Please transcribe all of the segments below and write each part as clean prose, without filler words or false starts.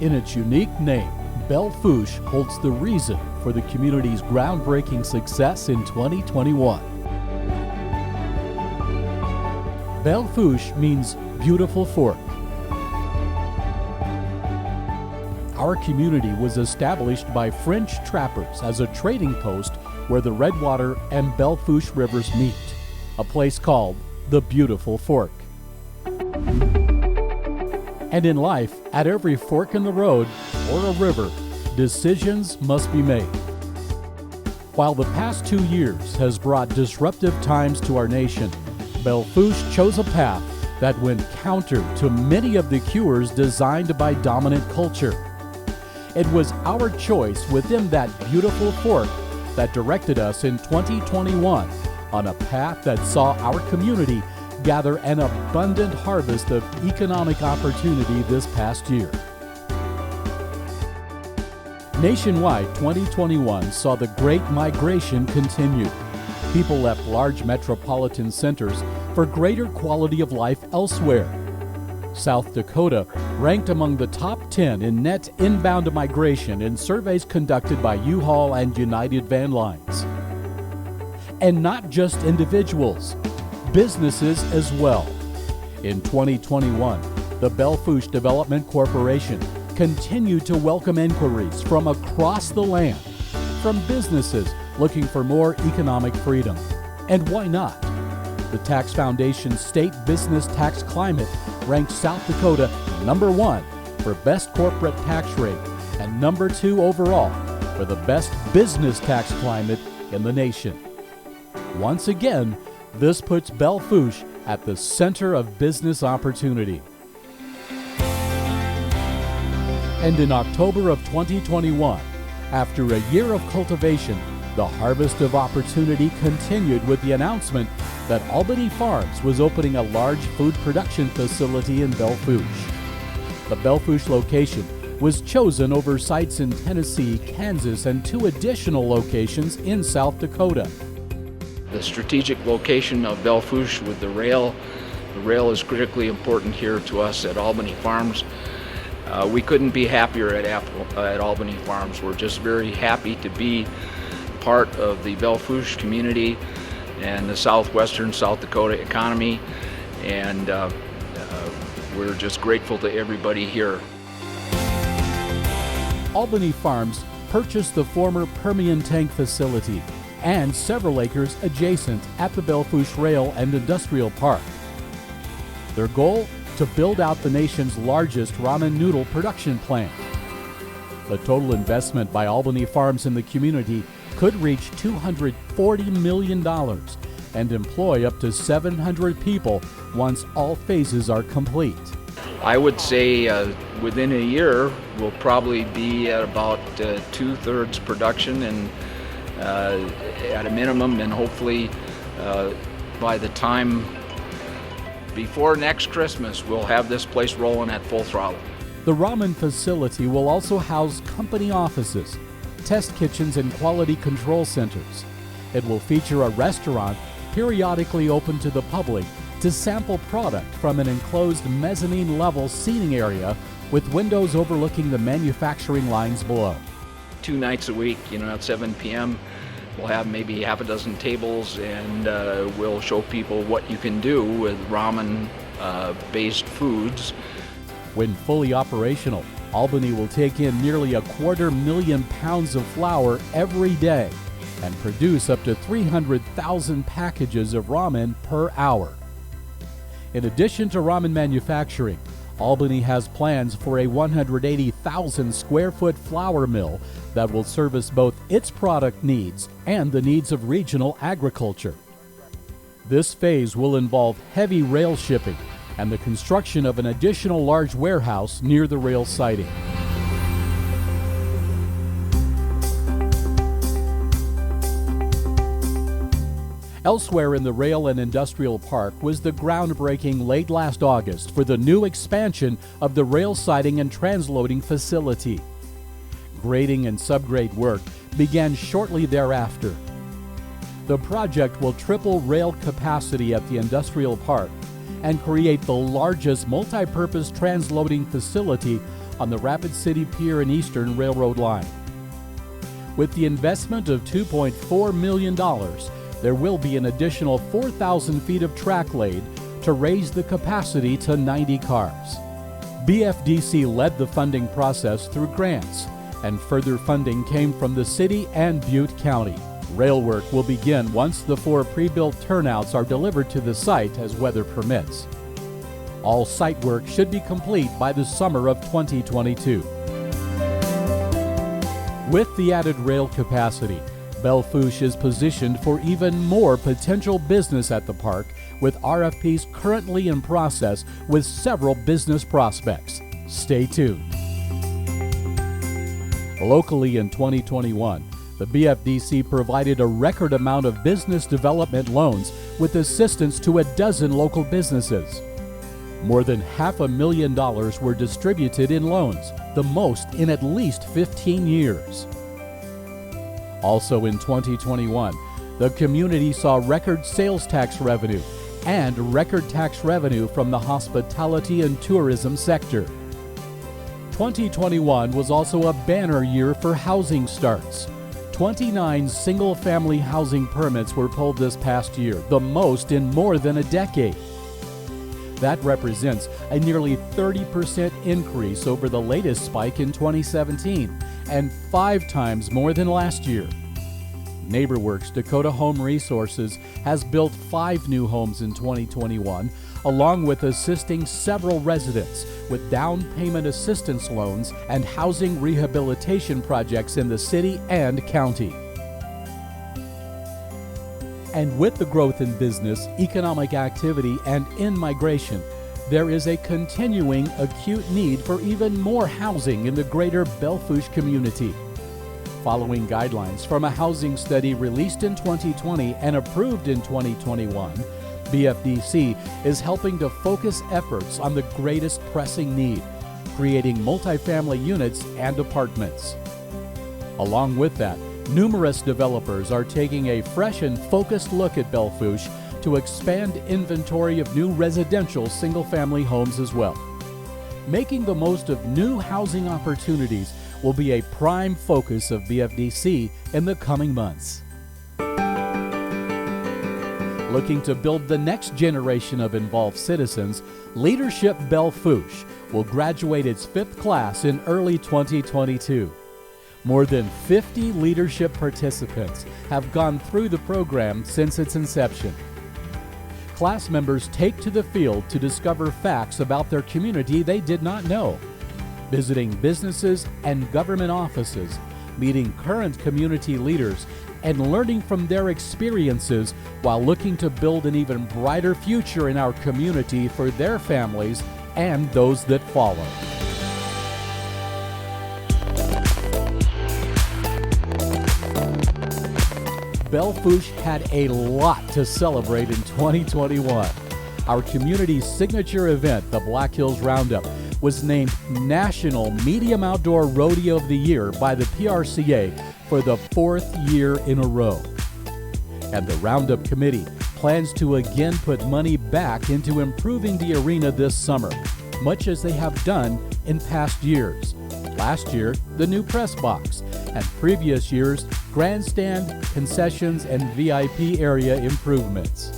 In its unique name, Belle Fourche holds the reason for the community's groundbreaking success in 2021. Belle Fourche means beautiful fork. Our community was established by French trappers as a trading post where the Redwater and Belle Fourche rivers meet, a place called the Beautiful Fork. And in life, at every fork in the road or a river, decisions must be made. While the past 2 years has brought disruptive times to our nation, Belle Fourche chose a path that went counter to many of the cures designed by dominant culture. It was our choice within that beautiful fork that directed us in 2021 on a path that saw our community gather an abundant harvest of economic opportunity this past year. Nationwide, 2021 saw the Great Migration continue. People left large metropolitan centers for greater quality of life elsewhere. South Dakota ranked among the top 10 in net inbound migration in surveys conducted by U-Haul and United Van Lines. And not just individuals, businesses as well. In 2021, the Belle Fourche Development Corporation continued to welcome inquiries from across the land, from businesses looking for more economic freedom. And why not? The Tax Foundation's State Business Tax Climate ranked South Dakota number 1 for best corporate tax rate and number 2 overall for the best business tax climate in the nation. Once again, this puts Belle Fourche at the center of business opportunity. And in October of 2021, after a year of cultivation, the harvest of opportunity continued with the announcement that Albany Farms was opening a large food production facility in Belle Fourche. The Belle Fourche location was chosen over sites in Tennessee, Kansas, and 2 additional locations in South Dakota. The strategic location of Belle Fourche with the rail is critically important here to us at Albany Farms. We couldn't be happier at Albany Farms. We're just very happy to be part of the Belle Fourche community and the southwestern South Dakota economy, and we're just grateful to everybody here. Albany Farms purchased the former Permian Tank facility and several acres adjacent at the Belle Fourche Rail and Industrial Park. Their goal? To build out the nation's largest ramen noodle production plant. The total investment by Albany Farms in the community could reach $240 million and employ up to 700 people once all phases are complete. I would say within a year we'll probably be at about 2/3 production, and at a minimum, and hopefully by the time before next Christmas we'll have this place rolling at full throttle. The ramen facility will also house company offices, test kitchens, and quality control centers. It will feature a restaurant periodically open to the public to sample product from an enclosed mezzanine-level seating area with windows overlooking the manufacturing lines below. 2 nights a week, at 7 p.m., we'll have maybe half a dozen tables, and we'll show people what you can do with ramen-based foods. When fully operational, Albany will take in nearly 250,000 pounds of flour every day and produce up to 300,000 packages of ramen per hour. In addition to ramen manufacturing, Albany has plans for a 180,000 square foot flour mill that will service both its product needs and the needs of regional agriculture. This phase will involve heavy rail shipping and the construction of an additional large warehouse near the rail siding. Elsewhere in the Rail and Industrial Park was the groundbreaking late last August for the new expansion of the rail siding and transloading facility. Grading and subgrade work began shortly thereafter. The project will triple rail capacity at the industrial park and create the largest multi-purpose transloading facility on the Rapid City Pier and Eastern Railroad line. With the investment of $2.4 million, there will be an additional 4,000 feet of track laid to raise the capacity to 90 cars. BFDC led the funding process through grants, and further funding came from the city and Butte County. Rail work will begin once the 4 pre-built turnouts are delivered to the site as weather permits. All site work should be complete by the summer of 2022. With the added rail capacity, Belle Fourche is positioned for even more potential business at the park, with RFPs currently in process with several business prospects. Stay tuned. Locally in 2021, the BFDC provided a record amount of business development loans with assistance to a dozen local businesses. More than $500,000 were distributed in loans, the most in at least 15 years. Also in 2021, the community saw record sales tax revenue and record tax revenue from the hospitality and tourism sector. 2021 was also a banner year for housing starts. 29 single-family housing permits were pulled this past year, the most in more than a decade. That represents a nearly 30% increase over the latest spike in 2017 and 5 times more than last year. NeighborWorks Dakota Home Resources has built 5 new homes in 2021, along with assisting several residents with down payment assistance loans and housing rehabilitation projects in the city and county. And with the growth in business, economic activity, and in-migration, there is a continuing acute need for even more housing in the greater Belle Fourche community. Following guidelines from a housing study released in 2020 and approved in 2021, BFDC is helping to focus efforts on the greatest pressing need, creating multifamily units and apartments. Along with that, numerous developers are taking a fresh and focused look at Belle Fourche to expand inventory of new residential single-family homes as well. Making the most of new housing opportunities will be a prime focus of BFDC in the coming months. Looking to build the next generation of involved citizens, Leadership Belle Fourche will graduate its 5th class in early 2022. More than 50 leadership participants have gone through the program since its inception. Class members take to the field to discover facts about their community they did not know, visiting businesses and government offices, meeting current community leaders, and learning from their experiences while looking to build an even brighter future in our community for their families and those that follow. Belle Fourche had a lot to celebrate in 2021. Our community's signature event, the Black Hills Roundup, was named National Medium Outdoor Rodeo of the Year by the PRCA for the 4th year in a row. And the Roundup Committee plans to again put money back into improving the arena this summer, much as they have done in past years. Last year, the new press box, and previous years, grandstand, concessions, and VIP area improvements.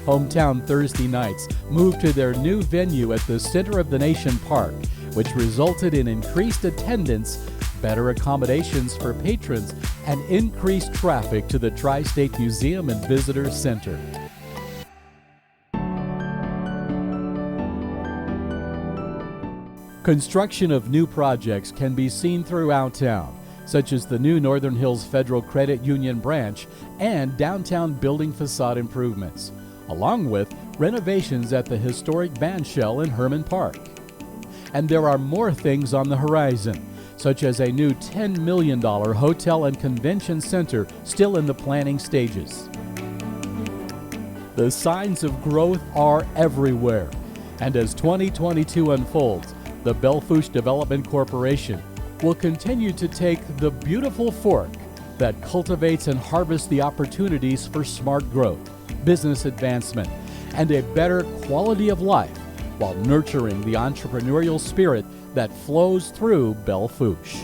Hometown Thursday nights moved to their new venue at the Center of the Nation Park, which resulted in increased attendance, better accommodations for patrons, and increased traffic to the Tri-State Museum and Visitor Center. Construction of new projects can be seen throughout town, such as the new Northern Hills Federal Credit Union branch and downtown building facade improvements, along with renovations at the historic bandshell in Herman Park. And there are more things on the horizon, such as a new $10 million hotel and convention center still in the planning stages. The signs of growth are everywhere, and as 2022 unfolds, the Belle Fourche Development Corporation will continue to take the beautiful fork that cultivates and harvests the opportunities for smart growth, business advancement, and a better quality of life while nurturing the entrepreneurial spirit that flows through Belle Fourche.